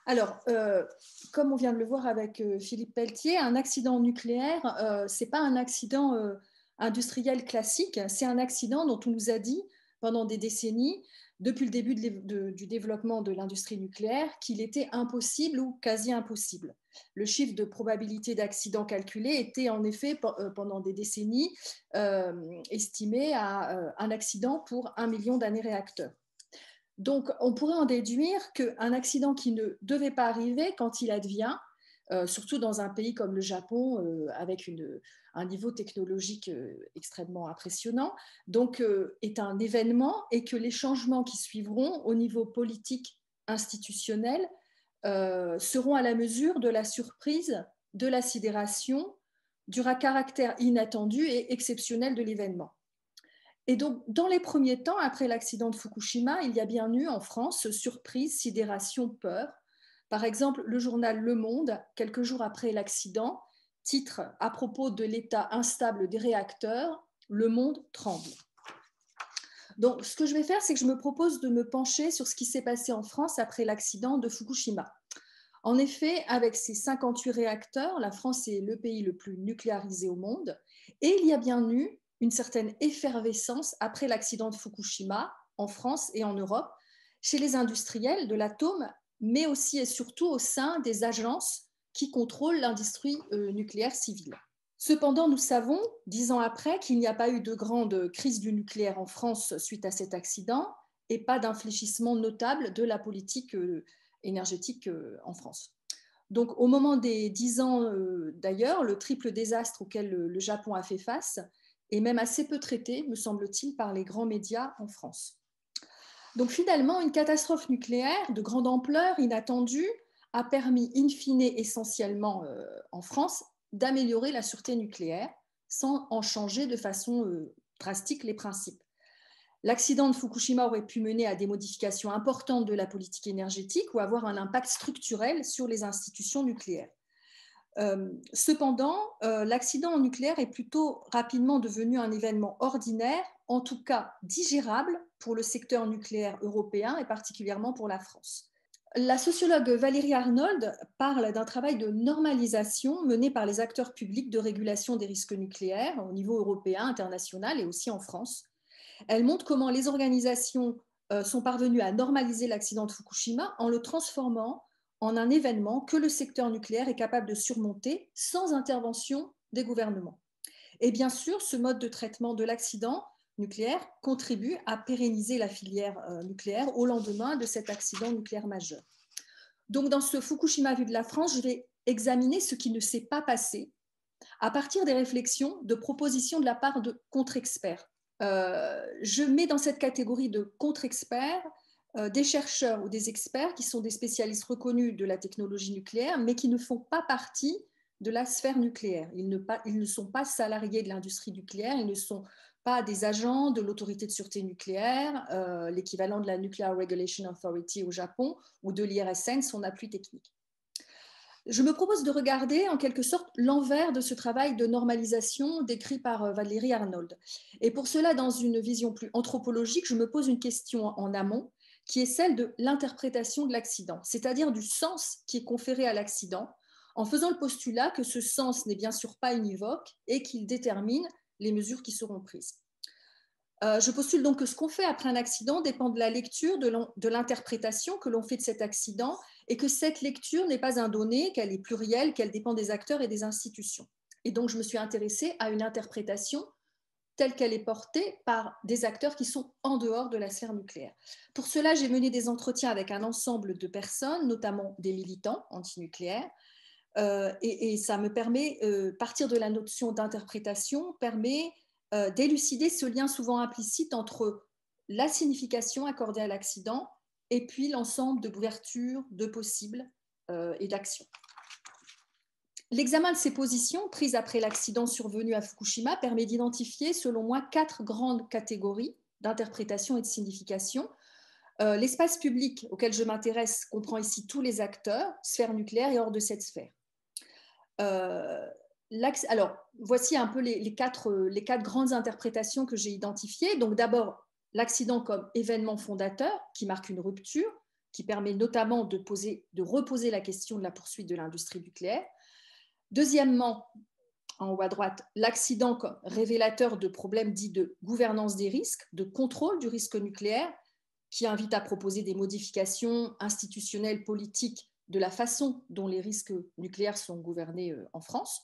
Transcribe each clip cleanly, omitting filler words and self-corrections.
Alors, comme on vient de le voir avec Philippe Pelletier, un accident nucléaire, ce n'est pas un accident industriel classique, c'est un accident dont on nous a dit pendant des décennies, depuis le début du développement de l'industrie nucléaire, qu'il était impossible ou quasi impossible. Le chiffre de probabilité d'accident calculé était en effet pendant des décennies estimé à un accident pour 1 million d'années réacteurs. Donc, on pourrait en déduire qu'un accident qui ne devait pas arriver, quand il advient, surtout dans un pays comme le Japon, avec un niveau technologique extrêmement impressionnant, donc est un événement et que les changements qui suivront au niveau politique, institutionnel, seront à la mesure de la surprise, de la sidération, du caractère inattendu et exceptionnel de l'événement. Et donc, dans les premiers temps, après l'accident de Fukushima, il y a bien eu en France surprise, sidération, peur. Par exemple, le journal Le Monde, quelques jours après l'accident, titre à propos de l'état instable des réacteurs, Le Monde tremble. Donc, ce que je vais faire, c'est que je me propose de me pencher sur ce qui s'est passé en France après l'accident de Fukushima. En effet, avec ses 58 réacteurs, la France est le pays le plus nucléarisé au monde, et il y a bien eu une certaine effervescence après l'accident de Fukushima en France et en Europe, chez les industriels de l'atome, mais aussi et surtout au sein des agences qui contrôlent l'industrie nucléaire civile. Cependant, nous savons, 10 ans après, qu'il n'y a pas eu de grande crise du nucléaire en France suite à cet accident et pas d'infléchissement notable de la politique énergétique en France. Donc, au moment des 10 ans d'ailleurs, le triple désastre auquel le Japon a fait face est même assez peu traité, me semble-t-il, par les grands médias en France. Donc, finalement, une catastrophe nucléaire de grande ampleur, inattendue, a permis, in fine, essentiellement en France, d'améliorer la sûreté nucléaire sans en changer de façon drastique les principes. L'accident de Fukushima aurait pu mener à des modifications importantes de la politique énergétique ou avoir un impact structurel sur les institutions nucléaires. Cependant, l'accident nucléaire est plutôt rapidement devenu un événement ordinaire, en tout cas digérable pour le secteur nucléaire européen et particulièrement pour la France. La sociologue Valérie Arnold parle d'un travail de normalisation mené par les acteurs publics de régulation des risques nucléaires au niveau européen, international et aussi en France. Elle montre comment les organisations sont parvenues à normaliser l'accident de Fukushima en le transformant en un événement que le secteur nucléaire est capable de surmonter sans intervention des gouvernements. Et bien sûr, ce mode de traitement de l'accident nucléaire contribue à pérenniser la filière nucléaire au lendemain de cet accident nucléaire majeur. Donc, dans ce Fukushima vu de la France, je vais examiner ce qui ne s'est pas passé à partir des réflexions, de propositions de la part de contre-experts. Je mets dans cette catégorie de contre-experts des chercheurs ou des experts qui sont des spécialistes reconnus de la technologie nucléaire, mais qui ne font pas partie de la sphère nucléaire. Ils ne sont pas salariés de l'industrie nucléaire, ils ne sont pas des agents de l'autorité de sûreté nucléaire, l'équivalent de la Nuclear Regulation Authority au Japon, ou de l'IRSN, son appui technique. Je me propose de regarder en quelque sorte l'envers de ce travail de normalisation décrit par Valérie Arnold. Et pour cela, dans une vision plus anthropologique, je me pose une question en amont, qui est celle de l'interprétation de l'accident, c'est-à-dire du sens qui est conféré à l'accident, en faisant le postulat que ce sens n'est bien sûr pas univoque et qu'il détermine les mesures qui seront prises. Je postule donc que ce qu'on fait après un accident dépend de la lecture, de l'interprétation que l'on fait de cet accident et que cette lecture n'est pas un donné, qu'elle est plurielle, qu'elle dépend des acteurs et des institutions. Et donc, je me suis intéressée à une interprétation telle qu'elle est portée par des acteurs qui sont en dehors de la sphère nucléaire. Pour cela, j'ai mené des entretiens avec un ensemble de personnes, notamment des militants antinucléaires, et ça me permet, partir de la notion d'interprétation, permet d'élucider ce lien souvent implicite entre la signification accordée à l'accident et puis l'ensemble de d'ouvertures, de possibles et d'actions. L'examen de ces positions prises après l'accident survenu à Fukushima permet d'identifier, selon moi, 4 grandes catégories d'interprétation et de signification. L'espace public auquel je m'intéresse comprend ici tous les acteurs, sphère nucléaire et hors de cette sphère. Alors, voici un peu les quatre grandes interprétations que j'ai identifiées. Donc, d'abord, l'accident comme événement fondateur qui marque une rupture, qui permet notamment de reposer la question de la poursuite de l'industrie nucléaire. Deuxièmement, en haut à droite, l'accident comme révélateur de problèmes dits de gouvernance des risques, de contrôle du risque nucléaire, qui invite à proposer des modifications institutionnelles, politiques de la façon dont les risques nucléaires sont gouvernés en France.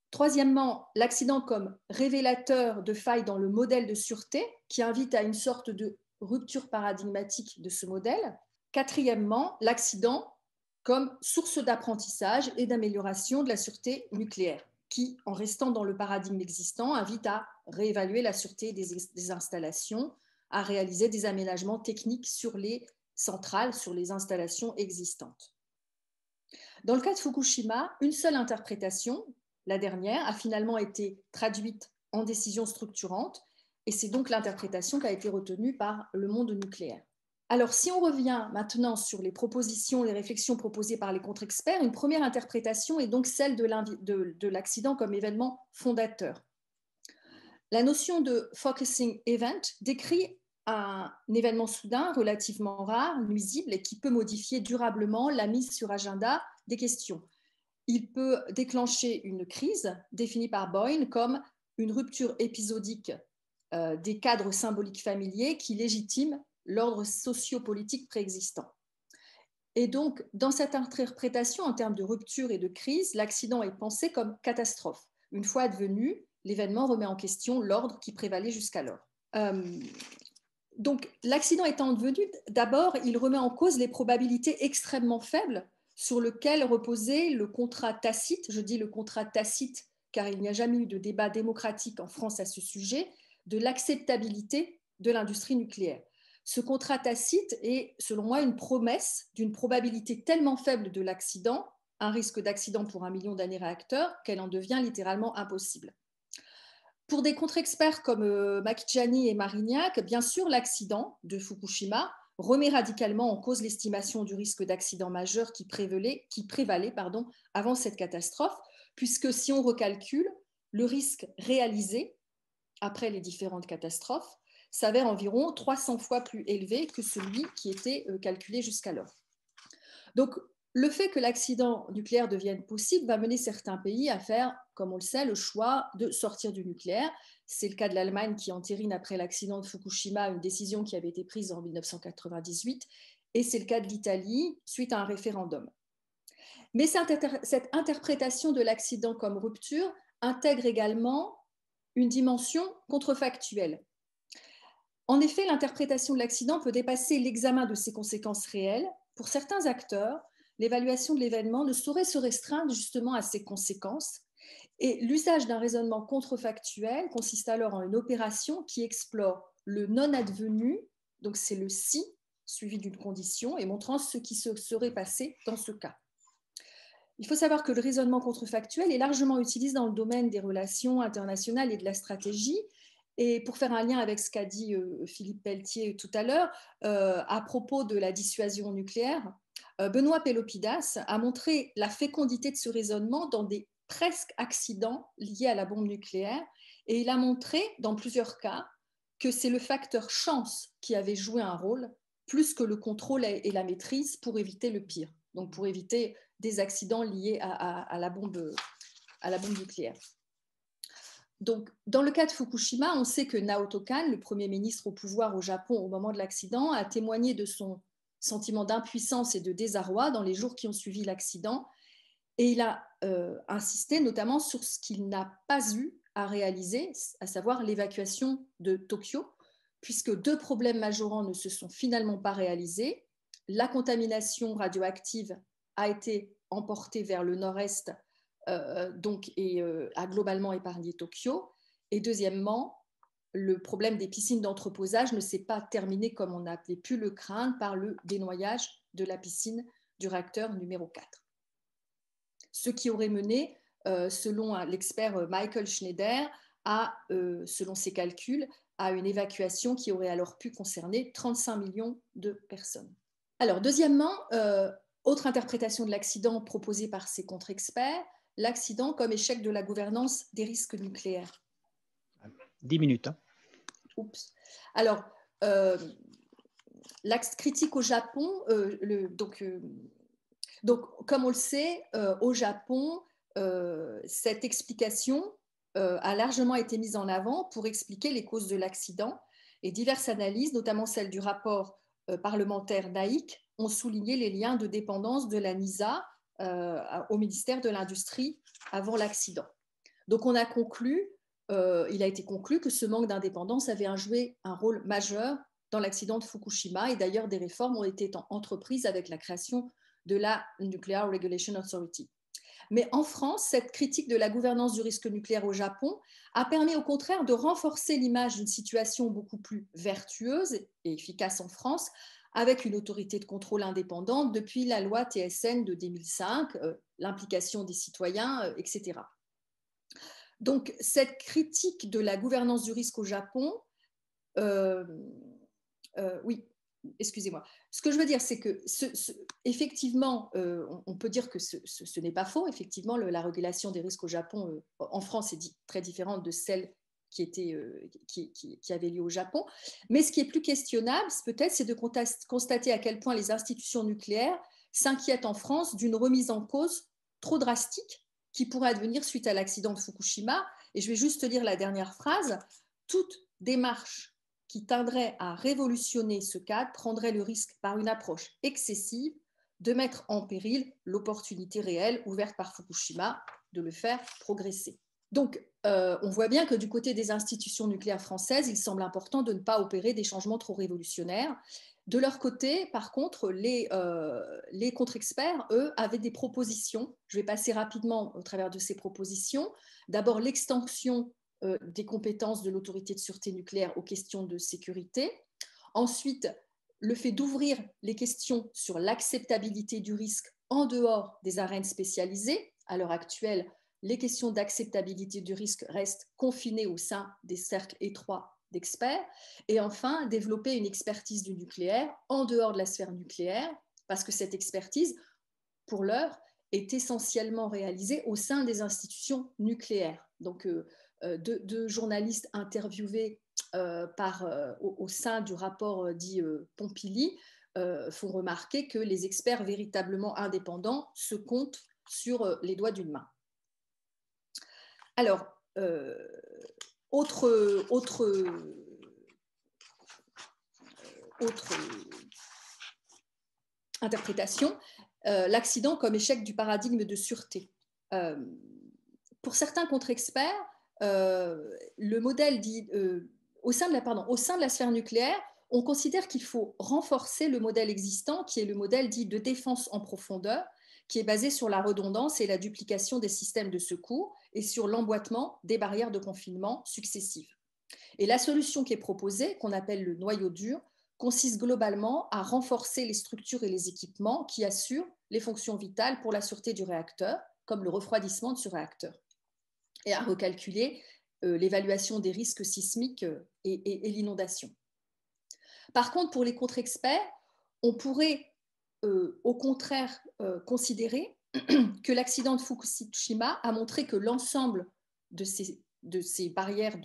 Troisièmement, l'accident comme révélateur de failles dans le modèle de sûreté, qui invite à une sorte de rupture paradigmatique de ce modèle. Quatrièmement, l'accident comme source d'apprentissage et d'amélioration de la sûreté nucléaire, qui, en restant dans le paradigme existant, invite à réévaluer la sûreté des installations, à réaliser des aménagements techniques sur les centrales, sur les installations existantes. Dans le cas de Fukushima, une seule interprétation, la dernière, a finalement été traduite en décision structurante, et c'est donc l'interprétation qui a été retenue par le monde nucléaire. Alors, si on revient maintenant sur les propositions, les réflexions proposées par les contre-experts, une première interprétation est donc celle de l'accident comme événement fondateur. La notion de focusing event décrit un événement soudain, relativement rare, nuisible et qui peut modifier durablement la mise sur agenda des questions. Il peut déclencher une crise définie par Boyne comme une rupture épisodique des cadres symboliques familiers qui légitiment l'ordre sociopolitique préexistant. Et donc, dans cette interprétation en termes de rupture et de crise, l'accident est pensé comme catastrophe. Une fois advenu, l'événement remet en question l'ordre qui prévalait jusqu'alors. Donc, l'accident étant advenu, d'abord, il remet en cause les probabilités extrêmement faibles sur lesquelles reposait le contrat tacite. Je dis le contrat tacite car il n'y a jamais eu de débat démocratique en France à ce sujet, de l'acceptabilité de l'industrie nucléaire. Ce contrat tacite est, selon moi, une promesse d'une probabilité tellement faible de l'accident, un risque d'accident pour 1 million d'années réacteurs, qu'elle en devient littéralement impossible. Pour des contre-experts comme Makichani et Marignac, bien sûr, l'accident de Fukushima remet radicalement en cause l'estimation du risque d'accident majeur qui prévalait avant cette catastrophe, puisque si on recalcule, le risque réalisé après les différentes catastrophes s'avère environ 300 fois plus élevé que celui qui était calculé jusqu'alors. Donc, le fait que l'accident nucléaire devienne possible va mener certains pays à faire, comme on le sait, le choix de sortir du nucléaire. C'est le cas de l'Allemagne qui entérine après l'accident de Fukushima une décision qui avait été prise en 1998, et c'est le cas de l'Italie suite à un référendum. Mais cette interprétation de l'accident comme rupture intègre également une dimension contrefactuelle. En effet, l'interprétation de l'accident peut dépasser l'examen de ses conséquences réelles. Pour certains acteurs, l'évaluation de l'événement ne saurait se restreindre justement à ses conséquences. Et l'usage d'un raisonnement contrefactuel consiste alors en une opération qui explore le non-advenu, donc c'est le si suivi d'une condition, et montrant ce qui se serait passé dans ce cas. Il faut savoir que le raisonnement contrefactuel est largement utilisé dans le domaine des relations internationales et de la stratégie. Et pour faire un lien avec ce qu'a dit Philippe Pelletier tout à l'heure, à propos de la dissuasion nucléaire, Benoît Pelopidas a montré la fécondité de ce raisonnement dans des presque accidents liés à la bombe nucléaire. Et il a montré, dans plusieurs cas, que c'est le facteur chance qui avait joué un rôle, plus que le contrôle et la maîtrise pour éviter le pire, donc pour éviter des accidents liés à la bombe nucléaire. Donc, dans le cas de Fukushima, on sait que Naoto Kan, le Premier ministre au pouvoir au Japon au moment de l'accident, a témoigné de son sentiment d'impuissance et de désarroi dans les jours qui ont suivi l'accident. Et il a insisté notamment sur ce qu'il n'a pas eu à réaliser, à savoir l'évacuation de Tokyo, puisque 2 problèmes majorants ne se sont finalement pas réalisés. La contamination radioactive a été emportée vers le nord-est et a globalement épargné Tokyo. Et deuxièmement, le problème des piscines d'entreposage ne s'est pas terminé comme on avait pu le craindre par le dénoyage de la piscine du réacteur numéro 4. Ce qui aurait mené, selon l'expert Michael Schneider, selon ses calculs, à une évacuation qui aurait alors pu concerner 35 millions de personnes. Alors, deuxièmement, autre interprétation de l'accident proposée par ces contre-experts, l'accident comme échec de la gouvernance des risques l'axe critique au Japon, donc, comme on le sait, au Japon, cette explication a largement été mise en avant pour expliquer les causes de l'accident, et diverses analyses, notamment celle du rapport parlementaire Naik, ont souligné les liens de dépendance de la NISA au ministère de l'Industrie avant l'accident. Donc il a été conclu que ce manque d'indépendance avait joué un rôle majeur dans l'accident de Fukushima, et d'ailleurs des réformes ont été entreprises avec la création de la Nuclear Regulation Authority. Mais en France, cette critique de la gouvernance du risque nucléaire au Japon a permis au contraire de renforcer l'image d'une situation beaucoup plus vertueuse et efficace en France, avec une autorité de contrôle indépendante depuis la loi TSN de 2005, l'implication des citoyens, etc. Donc, cette critique de la gouvernance du risque au Japon, oui, excusez-moi. Ce que je veux dire, c'est que, effectivement, on peut dire que ce n'est pas faux. Effectivement, la régulation des risques au Japon, en France, est très différente de celle qui avait lieu au Japon. Mais ce qui est plus questionnable, peut-être, c'est de constater à quel point les institutions nucléaires s'inquiètent en France d'une remise en cause trop drastique qui pourrait advenir suite à l'accident de Fukushima. Et je vais juste lire la dernière phrase. Toute démarche qui tendrait à révolutionner ce cadre prendrait le risque, par une approche excessive, de mettre en péril l'opportunité réelle ouverte par Fukushima de le faire progresser. Donc, on voit bien que du côté des institutions nucléaires françaises, il semble important de ne pas opérer des changements trop révolutionnaires. De leur côté, par contre, les contre-experts, eux, avaient des propositions. Je vais passer rapidement au travers de ces propositions. D'abord, l'extension des compétences de l'autorité de sûreté nucléaire aux questions de sécurité. Ensuite, le fait d'ouvrir les questions sur l'acceptabilité du risque en dehors des arènes spécialisées. À l'heure actuelle, les questions d'acceptabilité du risque restent confinées au sein des cercles étroits d'experts. Et enfin, développer une expertise du nucléaire en dehors de la sphère nucléaire, parce que cette expertise, pour l'heure, est essentiellement réalisée au sein des institutions nucléaires. Donc, deux journalistes interviewés au sein du rapport dit Pompili font remarquer que les experts véritablement indépendants se comptent sur les doigts d'une main. Alors, autre interprétation, l'accident comme échec du paradigme de sûreté. Pour certains contre-experts, le modèle dit au sein de la sphère nucléaire, on considère qu'il faut renforcer le modèle existant, qui est le modèle dit de défense en profondeur, qui est basé sur la redondance et la duplication des systèmes de secours et sur l'emboîtement des barrières de confinement successives. Et la solution qui est proposée, qu'on appelle le noyau dur, consiste globalement à renforcer les structures et les équipements qui assurent les fonctions vitales pour la sûreté du réacteur, comme le refroidissement de ce réacteur, et à recalculer l'évaluation des risques sismiques et l'inondation. Par contre, pour les contre-experts, on pourrait au contraire considérer que l'accident de Fukushima a montré que l'ensemble de ces barrières,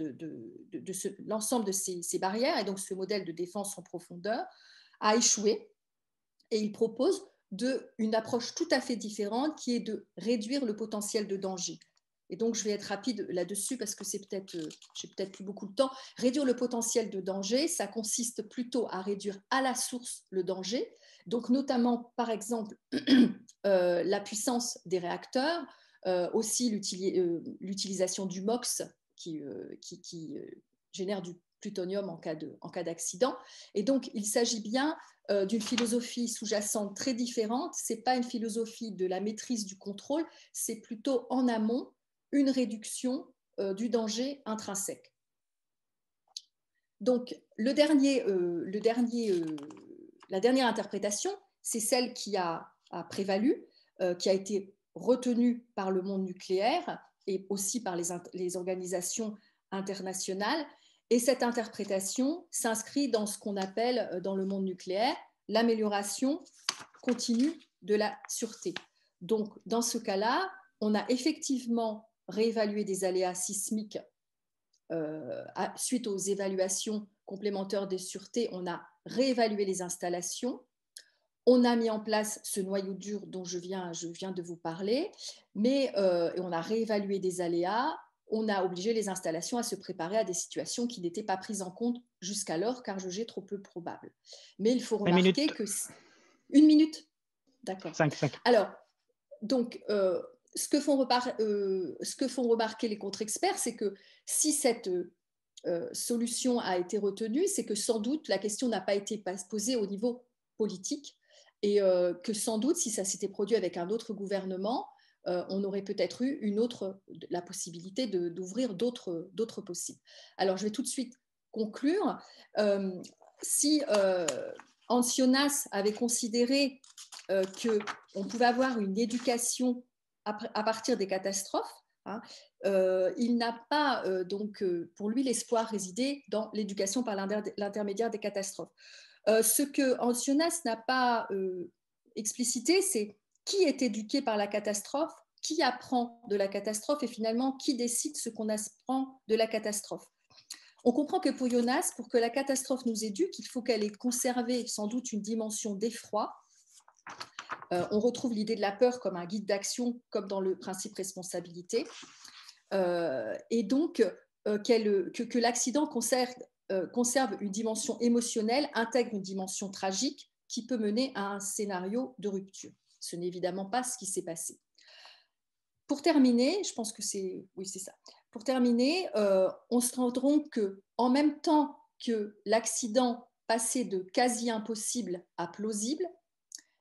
l'ensemble de ces barrières, et donc ce modèle de défense en profondeur, a échoué. Et il propose une approche tout à fait différente qui est de réduire le potentiel de danger. Et donc, je vais être rapide là-dessus parce que j'ai peut-être plus beaucoup de temps. Réduire le potentiel de danger, ça consiste plutôt à réduire à la source le danger. Donc, notamment, par exemple, la puissance des réacteurs, aussi l'utilisation du MOX qui génère du plutonium en cas d'accident. Et donc, il s'agit bien d'une philosophie sous-jacente très différente. Ce n'est pas une philosophie de la maîtrise du contrôle, c'est plutôt en amont une réduction du danger intrinsèque. Donc, la dernière interprétation, c'est celle qui a prévalu, qui a été retenue par le monde nucléaire et aussi par les organisations internationales. Et cette interprétation s'inscrit dans ce qu'on appelle dans le monde nucléaire l'amélioration continue de la sûreté. Donc, dans ce cas-là, on a effectivement réévalué des aléas sismiques suite aux évaluations complémentaires de sûreté, on a réévalué les installations. On a mis en place ce noyau dur dont je viens de vous parler, mais on a réévalué des aléas. On a obligé les installations à se préparer à des situations qui n'étaient pas prises en compte jusqu'alors, car jugées trop peu probables. Mais il faut remarquer que... Une minute. D'accord. 5. Alors, donc, ce que font remarquer les contre-experts, c'est que si cette solution a été retenue, c'est que sans doute la question n'a pas été posée au niveau politique, et que sans doute, si ça s'était produit avec un autre gouvernement, on aurait peut-être eu la possibilité d'ouvrir d'autres possibles. Alors, je vais tout de suite conclure. Si Hans Jonas avait considéré qu'on pouvait avoir une éducation à partir des catastrophes, hein, il n'a pas, pour lui, l'espoir résidait dans l'éducation par l'intermédiaire des catastrophes. Ce que Hans Jonas n'a pas explicité, c'est qui est éduqué par la catastrophe, qui apprend de la catastrophe et finalement qui décide ce qu'on apprend de la catastrophe. On comprend que pour Jonas, pour que la catastrophe nous éduque, il faut qu'elle ait conservé sans doute une dimension d'effroi. On retrouve l'idée de la peur comme un guide d'action, comme dans le principe responsabilité. Et donc, que l'accident conserve une dimension émotionnelle, intègre une dimension tragique qui peut mener à un scénario de rupture. Ce n'est évidemment pas ce qui s'est passé. Pour terminer, je pense que c'est... Oui, c'est ça. Pour terminer, on se rend compte qu'en même temps que l'accident passait de quasi impossible à plausible,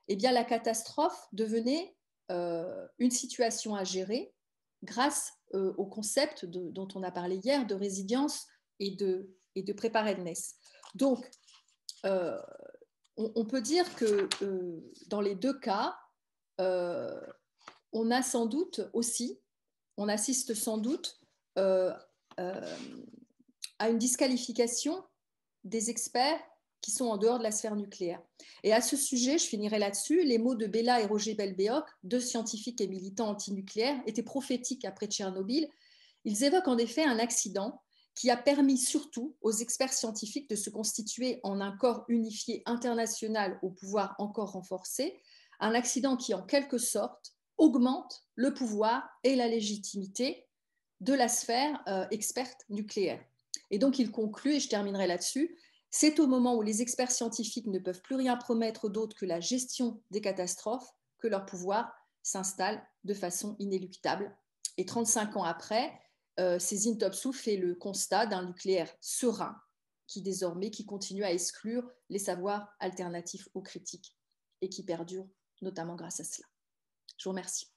eh bien, la catastrophe devenait une situation à gérer grâce au concept dont on a parlé hier de résilience et de preparedness. Donc, on peut dire que dans les deux cas, on assiste sans doute à une disqualification des experts qui sont en dehors de la sphère nucléaire. Et à ce sujet, je finirai là-dessus, les mots de Béla et Roger Belbéoc, deux scientifiques et militants antinucléaires, étaient prophétiques après Tchernobyl. Ils évoquent en effet un accident qui a permis surtout aux experts scientifiques de se constituer en un corps unifié international au pouvoir encore renforcé, un accident qui, en quelque sorte, augmente le pouvoir et la légitimité de la sphère experte nucléaire. Et donc, il conclut, et je terminerai là-dessus, c'est au moment où les experts scientifiques ne peuvent plus rien promettre d'autre que la gestion des catastrophes que leur pouvoir s'installe de façon inéluctable. Et 35 ans après, Cécile Topsou fait le constat d'un nucléaire serein qui continue à exclure les savoirs alternatifs aux critiques et qui perdure notamment grâce à cela. Je vous remercie.